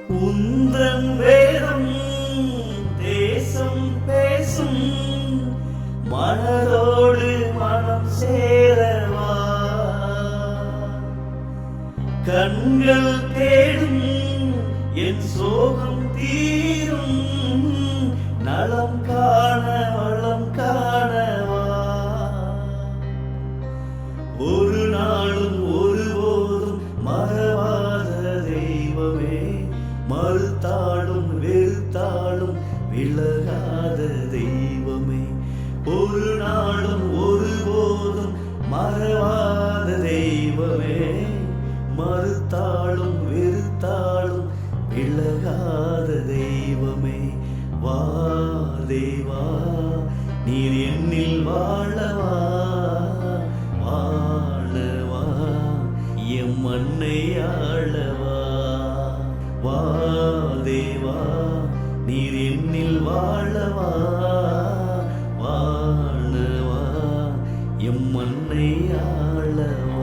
உந்தன் வேதம் தேசம் பேசும் மனதோடு மனம் சேரவா கண்கள் தேடும் என் சோகம் தீரும் நலம் காண வளம் காணவா ஒரு நாளும் ஒருபோதும் மறவாத தெய்வமே மறுத்தாலும் வெறுத்தாலும் விலகாத தெய்வமே ஒரு நாளும் ஒருபோதும் மறவாத தெய்வமே மறுத்தாலும் வெறுத்தாலும் விலகாத தெய்வமே வா தேவா நீர் என்னில் வாழவா வாழவா எம் மண்ணை ஆளவா வா தேவா நீர் என்னில் வாழவா வாழவா எம் மண்ணை ஆளவா